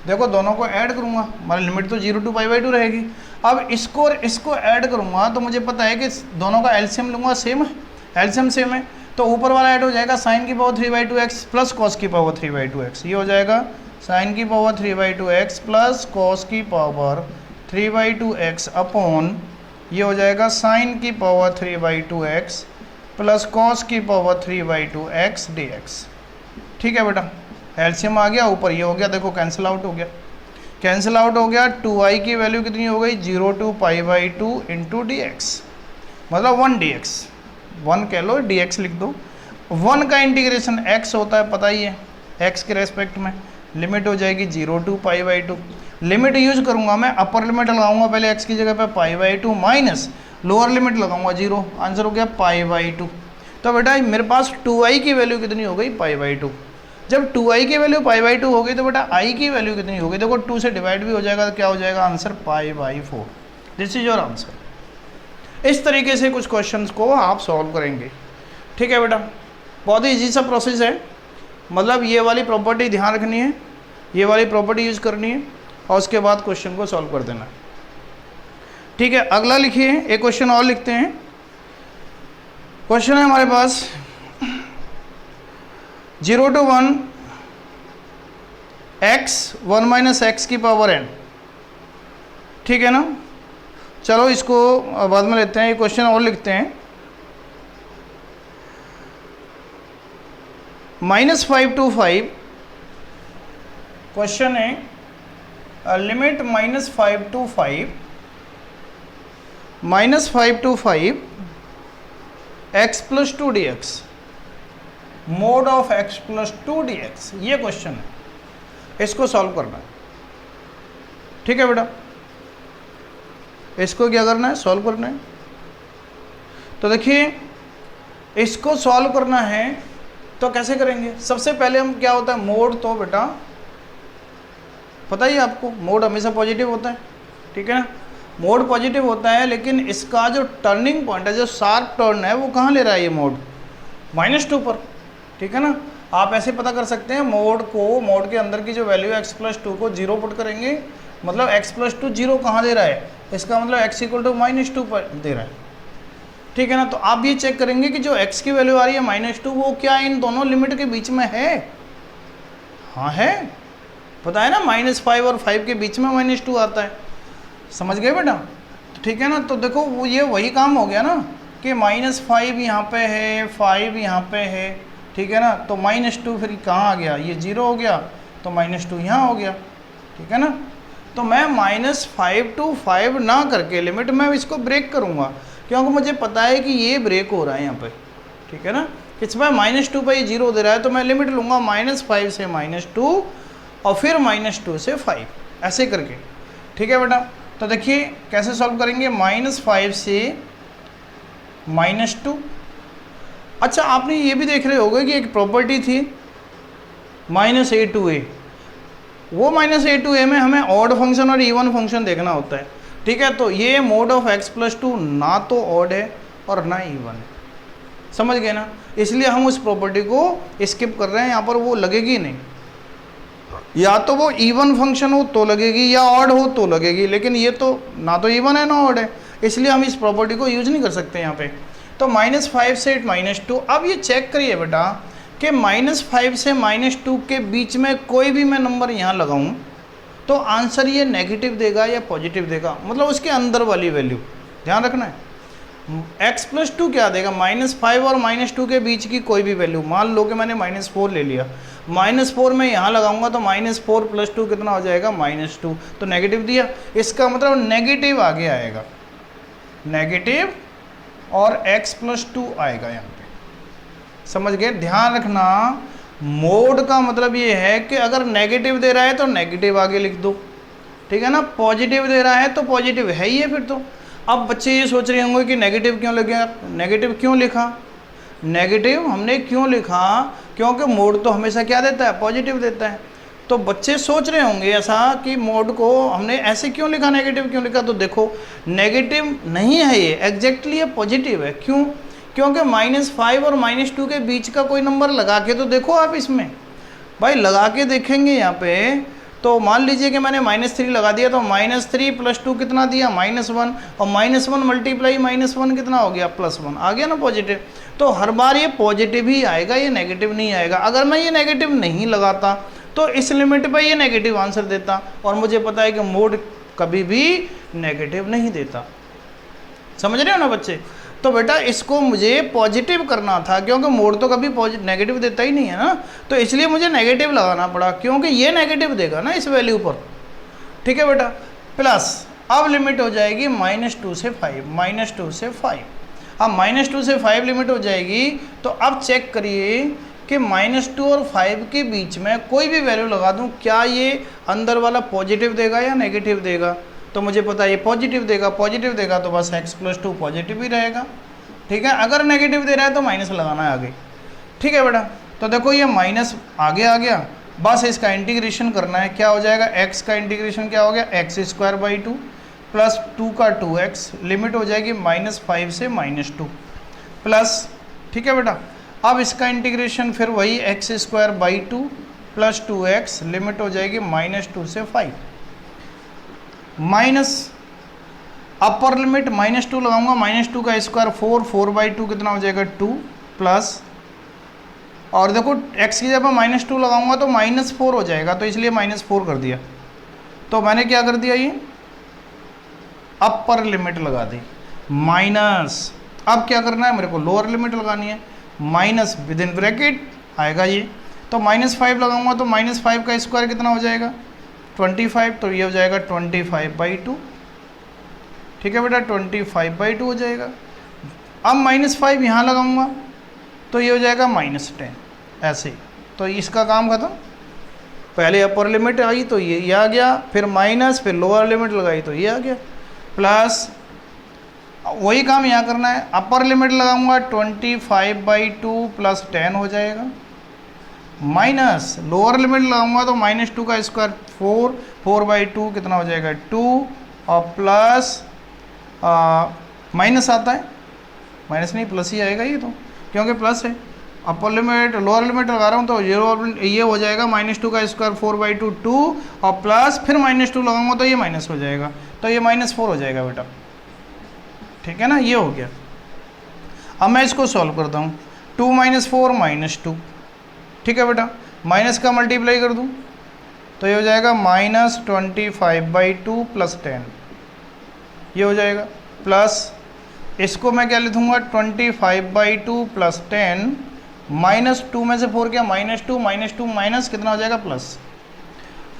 देखो दोनों को ऐड करूँगा, हमारी लिमिट तो 0 टू पाई बाई 2 रहेगी। अब इसको और इसको ऐड करूँगा तो मुझे पता है कि दोनों का एलसीएम लूँगा, सेम है, एलसीएम सेम है, तो ऊपर वाला ऐड हो जाएगा साइन की पावर 3/2 एक्स प्लस कॉस की पावर 3/2 एक्स, ये हो जाएगा साइन की पावर 3/2 एक्स प्लस कॉस की पावर 3/2 एक्स अपॉन ये हो जाएगा साइन की पावर 3/2 एक्स प्लस कॉस की पावर 3/2 एक्स डी एक्स, ठीक है बेटा। एलसीएम आ गया, ऊपर ये हो गया, देखो कैंसिल आउट हो गया, कैंसिल आउट हो गया, 2i की वैल्यू कितनी हो गई 0 to pi by 2 into d x, मतलब 1 डी एक्स, 1 कह लो डी एक्स लिख दो। 1 का इंटीग्रेशन x होता है पता ही है, x के रेस्पेक्ट में लिमिट हो जाएगी 0 to pi by 2, limit use करूंगा मैं, अपर लिमिट लगाऊंगा पहले x की जगह पे पाई बाई 2 माइनस लोअर लिमिट लगाऊंगा 0, आंसर हो गया पाई बाई 2। तो बेटा मेरे पास 2i की वैल्यू कितनी हो गई पाई बाई 2, जब 2i की वैल्यू पाई बाई 2 हो गई तो बेटा i की वैल्यू कितनी हो गई, देखो 2 से डिवाइड भी हो जाएगा तो क्या हो जाएगा answer pi by 4, this is your answer. इस तरीके से कुछ क्वेश्चंस को आप सॉल्व करेंगे, ठीक है बेटा, बहुत ही ईजी सा प्रोसेस है, मतलब ये वाली प्रॉपर्टी ध्यान रखनी है, ये वाली प्रॉपर्टी यूज करनी है और उसके बाद क्वेश्चन को सॉल्व कर देना, ठीक है। अगला लिखिए, एक क्वेश्चन और लिखते हैं। क्वेश्चन है हमारे पास 0 to 1 x 1 माइनस एक्स की पावर n, ठीक है ना। चलो इसको बाद में लेते हैं, ये क्वेश्चन और लिखते हैं। -5 to 5 क्वेश्चन है, limit -5 to 5 x plus 2 D x mode of x plus 2 D x, ये क्वेश्चन है, इसको सॉल्व करना है, ठीक है बेटा। इसको क्या करना है सॉल्व करना है, तो देखिए इसको सॉल्व करना है तो कैसे करेंगे, सबसे पहले हम क्या होता है मोड, तो बेटा पता ही आपको मोड हमेशा पॉजिटिव होता है, ठीक है ना, मोड पॉजिटिव होता है, लेकिन इसका जो टर्निंग पॉइंट है, जो शार्प टर्न है, वो कहाँ ले रहा है ये मोड -2 पर, ठीक है ना। आप ऐसे पता कर सकते हैं मोड को, मोड के अंदर की जो वैल्यू x प्लस 2 को 0 पुट करेंगे, मतलब x प्लस 2 0 कहाँ दे रहा है, इसका मतलब x इक्वल टू -2 पर दे रहा है, ठीक है ना। तो आप ये चेक करेंगे कि जो x की वैल्यू आ रही है -2 वो क्या इन दोनों लिमिट के बीच में है, हाँ है, पता है ना -5 और 5 के बीच में -2 आता है, समझ गए बेटा, तो ठीक है ना। तो देखो वो ये वही काम हो गया ना कि -5 यहाँ पे है, 5 यहाँ पे है, ठीक है ना, तो -2 फिर कहाँ आ गया, ये 0 हो गया, तो -2 यहाँ हो गया, ठीक है ना। तो मैं -5 to 5 ना करके लिमिट में इसको ब्रेक करूँगा, क्योंकि मुझे पता है कि ये ब्रेक हो रहा है यहाँ पे, ठीक है ना, इसमें -2 पर ये 0 दे रहा है, तो मैं लिमिट लूँगा -5 से -2 और फिर -2 से 5 ऐसे करके, ठीक है बेटा। तो देखिए कैसे सॉल्व करेंगे, -5 से -2 अच्छा आपने ये भी देख रहे होगे कि एक प्रॉपर्टी थी -a to a, वो -a to a में हमें ऑड फंक्शन और इवन फंक्शन देखना होता है, ठीक है। तो ये मोड ऑफ x+2 ना तो ऑड है और ना इवन है, समझ गए ना, इसलिए हम उस प्रॉपर्टी को स्किप कर रहे हैं, यहाँ पर वो लगेगी नहीं, या तो वो इवन फंक्शन हो तो लगेगी या ऑड हो तो लगेगी, लेकिन ये तो ना तो इवन है ना ऑड है, इसलिए हम इस प्रॉपर्टी को यूज नहीं कर सकते यहाँ पे। तो -5 से -2, अब ये चेक करिए बेटा कि -5 से -2 के बीच में कोई भी मैं नंबर यहाँ लगाऊँ तो आंसर ये नेगेटिव देगा या पॉजिटिव देगा, मतलब उसके अंदर वाली वैल्यू ध्यान रखना है। x+2 क्या देगा, -5 और -2 के बीच की कोई भी वैल्यू, मान लो कि मैंने -4 ले लिया, -4 में यहाँ लगाऊंगा तो -4 + 2 कितना हो जाएगा, -2, तो नेगेटिव दिया, इसका मतलब नेगेटिव आगे आएगा, नेगेटिव और x+2 आएगा यहाँ पे, समझ गए। ध्यान रखना मोड का मतलब ये है कि अगर नेगेटिव दे रहा है तो नेगेटिव आगे लिख दो, ठीक है ना, पॉजिटिव दे रहा है तो पॉजिटिव है ही है फिर तो। अब बच्चे ये सोच रहे होंगे कि नेगेटिव क्यों लगे, नेगेटिव क्यों लिखा, नेगेटिव हमने क्यों लिखा, क्योंकि मोड तो हमेशा क्या देता है, पॉजिटिव देता है। तो बच्चे सोच रहे होंगे ऐसा कि मोड को हमने ऐसे क्यों लिखा, नेगेटिव क्यों लिखा, तो देखो नेगेटिव नहीं है ये, एग्जैक्टली ये पॉजिटिव है। क्यों, क्योंकि -5 और -2 के बीच का कोई नंबर लगा के तो देखो आप, इसमें भाई लगा के देखेंगे यहाँ पे, तो मान लीजिए कि मैंने -3 लगा दिया तो -3 + 2 कितना दिया, -1, और -1 मल्टीप्लाई -1 कितना हो गया, +1 आ गया ना पॉजिटिव। तो हर बार ये पॉजिटिव ही आएगा, ये नेगेटिव नहीं आएगा। अगर मैं ये नेगेटिव नहीं लगाता तो इस लिमिट पे ये नेगेटिव आंसर देता, और मुझे पता है कि मोड कभी भी नेगेटिव नहीं देता, समझ रहे हो ना बच्चे। तो बेटा इसको मुझे पॉजिटिव करना था, क्योंकि मोड तो कभी नेगेटिव देता ही नहीं है ना, तो इसलिए मुझे नेगेटिव लगाना पड़ा, क्योंकि ये नेगेटिव देगा ना इस वैल्यू पर, ठीक है बेटा। प्लस अब लिमिट हो जाएगी -2 से 5, -2 से 5, अब -2 से 5 लिमिट हो जाएगी। तो अब चेक करिए कि -2 और 5 के बीच में कोई भी वैल्यू लगा दूं, क्या ये अंदर वाला पॉजिटिव देगा या नेगेटिव देगा, तो मुझे पता है ये पॉजिटिव देगा, पॉजिटिव देगा तो बस x+2 पॉजिटिव ही रहेगा, ठीक है। अगर नेगेटिव दे रहा है तो माइनस लगाना है आगे, ठीक है बेटा। तो देखो ये माइनस आगे आ गया, बस इसका इंटीग्रेशन करना है, क्या हो जाएगा, x का इंटीग्रेशन क्या हो गया, x² 2 + 2 का 2x, लिमिट हो जाएगी -5 से -2 प्लस, ठीक है बेटा। अब इसका इंटीग्रेशन फिर वही x² 2 + 2x, लिमिट हो जाएगी -2 से 5 माइनस अपर लिमिट -2 लगाऊंगा, -2 का स्क्वायर 4, 4/2 कितना हो जाएगा 2 प्लस, और देखो x की जगह -2 लगाऊंगा तो -4 हो जाएगा, तो इसलिए -4 कर दिया। तो मैंने क्या कर दिया, ये अपर लिमिट लगा दी माइनस। अब क्या करना है, मेरे को लोअर लिमिट लगानी है, माइनस विद इन ब्रैकेट आएगा ये, तो -5 लगाऊंगा तो -5 का स्क्वायर कितना हो जाएगा 25, तो ये हो जाएगा 25/2, ठीक है बेटा, 25/2 हो जाएगा। अब -5 यहाँ लगाऊंगा तो ये हो जाएगा -10, ऐसे, तो इसका काम खत्म। पहले अपर लिमिट आई तो ये आ गया, फिर माइनस, फिर लोअर लिमिट लगाई तो ये आ गया, प्लस वही काम यहाँ करना है, अपर लिमिट लगाऊंगा 25/2 + 10 हो जाएगा, माइनस लोअर लिमिट लगाऊंगा तो -2 का स्क्वायर 4, 4/2 कितना हो जाएगा 2, और प्लस माइनस आता है, माइनस नहीं प्लस ही आएगा ये तो, क्योंकि प्लस है। अपर लिमिट लोअर लिमिट लगा रहा हूँ तो ये हो जाएगा -2 का स्क्वायर 4/2 2, और प्लस फिर -2 लगाऊंगा तो ये माइनस हो जाएगा, तो ये -4 हो जाएगा बेटा, ठीक है ना, ये हो गया। अब मैं इसको सॉल्व करता हूँ, 2 - 4 -2, ठीक है बेटा, माइनस का मल्टीप्लाई कर दूँ तो ये हो जाएगा -25/2 + 10, ये हो जाएगा, प्लस इसको मैं क्या लिखूँगा 25/2 + 10, -2 में से 4 क्या, -2 -2 माइनस कितना हो जाएगा प्लस।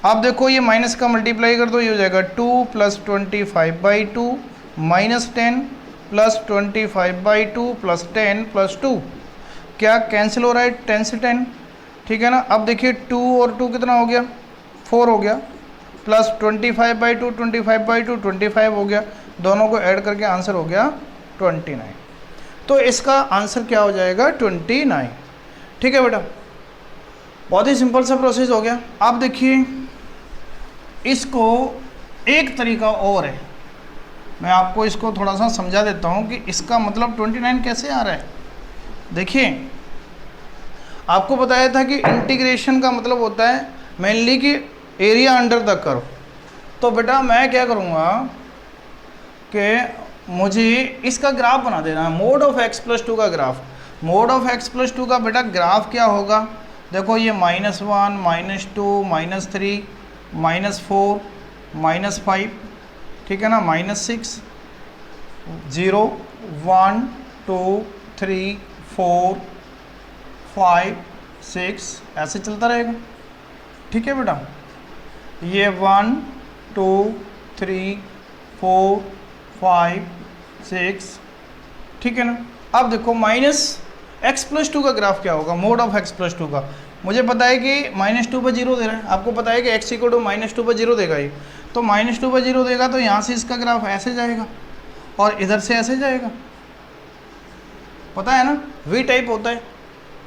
अब देखो ये माइनस का मल्टीप्लाई कर दो, ये हो जाएगा 2 + 25/2 -10 + 25/2 + 10 + 2, क्या कैंसिल हो रहा है 10 से 10, ठीक है ना। अब देखिए 2 और 2 कितना हो गया 4 हो गया, प्लस 25/2 25/2 25 हो गया, दोनों को ऐड करके आंसर हो गया 29। तो इसका आंसर क्या हो जाएगा 29। ठीक है बेटा, बहुत ही सिंपल सा प्रोसेस हो गया। आप देखिए इसको एक तरीका और है, मैं आपको इसको थोड़ा सा समझा देता हूँ कि इसका मतलब 29 कैसे आ रहा है। देखिए आपको बताया था कि इंटीग्रेशन का मतलब होता है मेनली कि एरिया अंडर द कर्व। तो बेटा मैं क्या करूँगा कि मुझे इसका ग्राफ बना देना है, मोड ऑफ x + 2 का ग्राफ। मोड ऑफ x + 2 का बेटा ग्राफ क्या होगा, देखो ये -1 -2 -3 -4 -5, ठीक है ना, -6 0 1 2 3 4 5 6 ऐसे चलता रहेगा। ठीक है बेटा, ये 1 2 3 4 5 6, ठीक है ना। अब देखो -x + 2 का ग्राफ क्या होगा, मोड ऑफ x + 2 का। मुझे पता है कि -2 पर 0 दे रहा है, आपको पता है कि x = -2 पर 0 देगा ये, तो -2 पर 0 देगा तो यहाँ से इसका ग्राफ ऐसे जाएगा और इधर से ऐसे जाएगा, पता है ना। वी टाइप होता है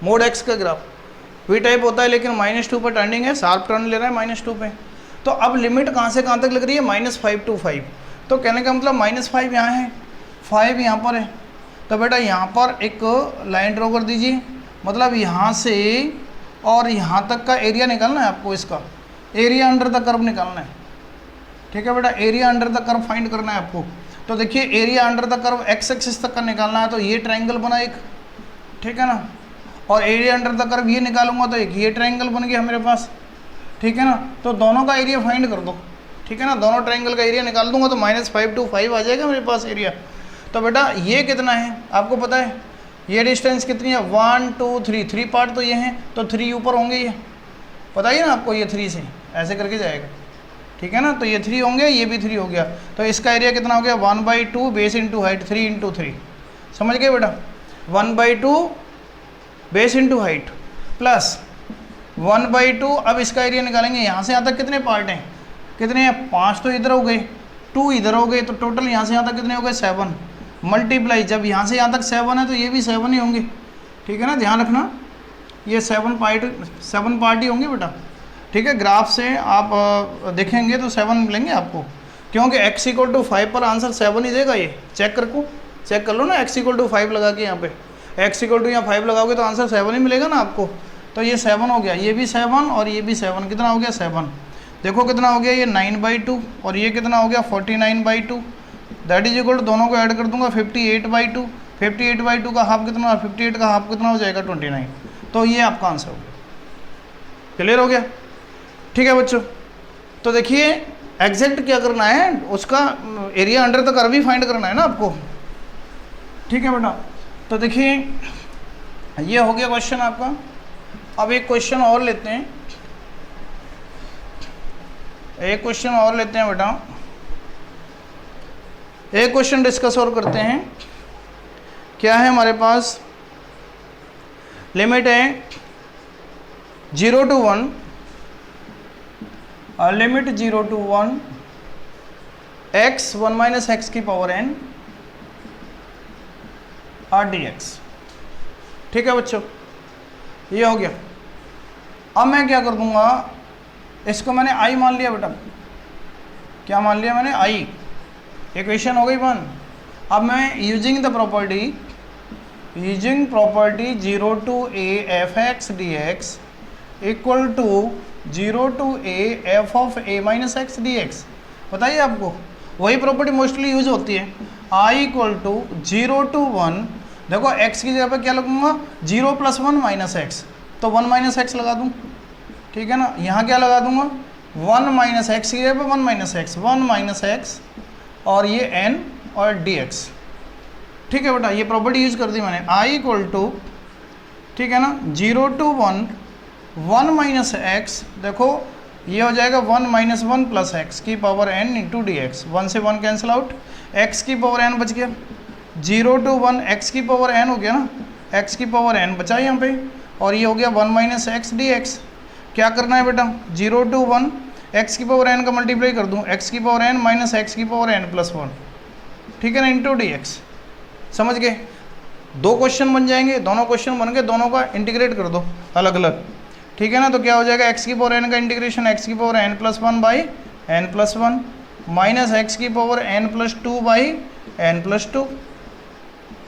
मोड x का ग्राफ, वी टाइप होता है, लेकिन -2 पर टर्निंग है, शार्प टर्न ले रहा है -2 पे। तो अब लिमिट कहाँ से कहाँ तक लग रही है, -5 to 5। तो कहने का मतलब -5 यहाँ है, 5 यहाँ पर है। तो बेटा यहाँ पर एक लाइन ड्रॉ कर दीजिए, मतलब यहाँ से और यहाँ तक का एरिया निकालना है आपको, इसका एरिया अंडर द कर्व निकालना है। ठीक है बेटा, area under the curve find करना है आपको। तो देखिए area under the curve x axis तक का निकालना है, तो ये ट्रायंगल बना एक, ठीक है ना, और एरिया अंडर द कर्व ये निकालूंगा तो एक ये ट्रायंगल बन गया मेरे पास। ठीक है ना, तो दोनों का एरिया फाइंड कर दो, ठीक है ना, दोनों ट्रायंगल का एरिया निकाल दूंगा तो -5 to 5 आ जाएगा मेरे पास एरिया। तो बेटा ये कितना है आपको पता है, ये डिस्टेंस कितनी है, 1 2 3, 3 पार्ट तो ये हैं, तो 3 ऊपर होंगे, ये पता ही ना आपको, ये 3 से ऐसे करके जाएगा। ठीक है ना, तो ये 3 होंगे, ये भी 3 हो गया, तो इसका एरिया कितना हो गया, 1/2 बेस इंटू हाइट, 3 × 3। समझ गए बेटा, 1/2 बेस इंटू हाइट प्लस 1/2। अब इसका एरिया निकालेंगे, यहाँ से यहाँ तक कितने पार्ट हैं, कितने हैं, 5 तो इधर हो गए, 2 इधर हो गए, तो टोटल यहाँ से यहाँ तक कितने हो गए, 7 मल्टीप्लाई, जब यहाँ से यहाँ तक 7 है तो ये भी 7 ही होंगे। ठीक है ना, ध्यान रखना ये 7 पार्ट ही होंगे बेटा। ठीक है, ग्राफ से आप देखेंगे तो 7 मिलेंगे आपको, क्योंकि x = 5 पर आंसर 7 ही देगा। ये चेक कर लो ना, x = 5 लगा के यहाँ पे x = यहाँ 5 लगाओगे तो आंसर 7 ही मिलेगा ना आपको। तो ये 7 हो गया, ये भी 7 और ये भी 7, कितना हो गया 7। देखो कितना हो गया, ये 9/2 और ये कितना हो गया 49/2, दैट इज इक्वल टू, दोनों को ऐड कर दूंगा 58/2। 58/2 का हाफ कितना, 58 का हाफ कितना हो जाएगा 29। तो ये आपका आंसर हो गया। क्लियर हो गया। ठीक है बच्चों, तो देखिए एग्जैक्ट क्या करना है, उसका area under the curve he find करना है ना आपको। ठीक है बेटा, तो देखिए ये हो गया क्वेश्चन आपका। अब एक क्वेश्चन और लेते हैं, बेटा, एक क्वेश्चन डिस्कस और करते हैं। क्या है हमारे पास, लिमिट है 0 to 1, limit 0 to 1 x 1 - x की पावर n dx। ठीक है बच्चों, ये हो गया। अब मैं क्या कर दूंगा, इसको मैंने i मान लिया बेटा, क्या मान लिया मैंने, i। इक्वेशन हो गई 1। अब मैं using property 0 to a f(x) dx equal to 0 to a f of a - x dx। बताइए आपको, वही प्रॉपर्टी मोस्टली यूज होती है। i = 0 to 1, देखो x की जगह पे क्या लगूंगा, 0 + 1 - x, तो 1 - x लगा दूं। ठीक है ना, यहाँ क्या लगा दूंगा, 1 - x की जगह पे 1 - x और ये n और dx। ठीक है बेटा, ये प्रॉपर्टी यूज कर दी मैंने। i = ठीक है ना, 0 to 1 1 - x, देखो ये हो जाएगा 1 - 1 + x की पावर n × dx। 1 से 1 कैंसिल आउट, x की पावर n बच गया। 0 to 1 x की पावर n हो गया ना, x की पावर n बचा यहाँ पे, और ये हो गया 1 - x dx। क्या करना है बेटा, 0 to 1 x की पावर n का मल्टीप्लाई कर दूँ, x की पावर n - x की पावर n + 1, ठीक है ना, × dx। समझ गए। दो क्वेश्चन बन जाएंगे, दोनों क्वेश्चन बन के दोनों का इंटीग्रेट कर दो अलग अलग, ठीक है ना। तो क्या हो जाएगा, एक्स की पावर एन का इंटीग्रेशन एक्स की power n plus one by n plus one minus x की power n plus two by n plus two,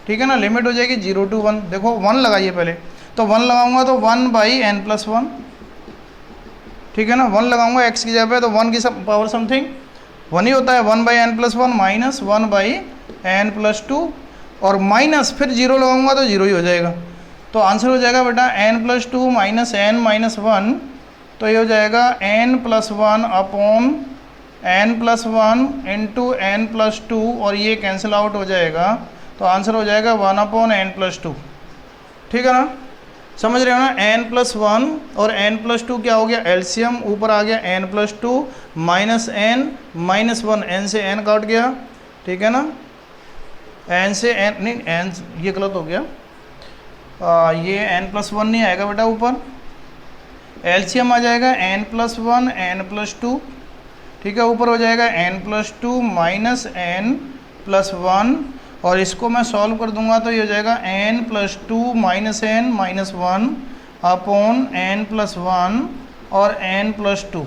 ठीक है ना। लिमिट हो जाएगी 0 to 1। देखो 1 लगाइए पहले, तो 1 लगाऊंगा तो 1 बाई एन प्लस वन, ठीक है ना। 1 लगाऊंगा एक्स की जगह पे तो 1 की पावर समथिंग 1 ही होता है, 1 by n plus one minus 1 by n plus two, और माइनस फिर 0 लगाऊंगा तो 0 ही हो जाएगा। तो आंसर हो जाएगा बेटा n plus two minus n minus one, तो ये हो जाएगा n plus one upon n plus one into n plus two, और ये कैंसिल आउट हो जाएगा, तो आंसर हो जाएगा 1 अपॉन एन प्लस टू, ठीक है ना। समझ रहे हो ना, एन प्लस वन और एन प्लस टू क्या हो गया, एलसीएम ऊपर आ गया n plus two minus n minus one, n से एन काट गया, ठीक है ना। एन से एन नहीं, एन ये गलत हो गया, ये एन प्लस वन नहीं आएगा बेटा ऊपर, एलसीएम आ जाएगा n plus one n plus two, ठीक है। ऊपर हो जाएगा n plus two minus n plus one, और इसको मैं सॉल्व कर दूंगा तो ये हो जाएगा n plus two minus n minus one upon n plus one और एन प्लस टू,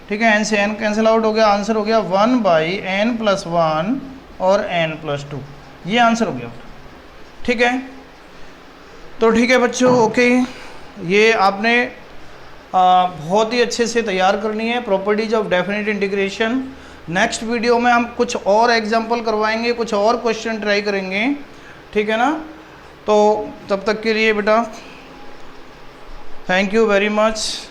ठीक है। एन से एन कैंसिल आउट हो गया, आंसर हो गया 1 बाई एन प्लस वन और एन प्लस टू, ये आंसर हो गया, ठीक है। तो ठीक है बच्चों, ओके, ये आपने बहुत ही अच्छे से तैयार करनी है properties of definite integration. Next video में हम कुछ और एग्जांपल करवाएंगे, कुछ और क्वेश्चन ट्राई करेंगे, ठीक है ना। तो तब तक के लिए बेटा थैंक यू वेरी मच।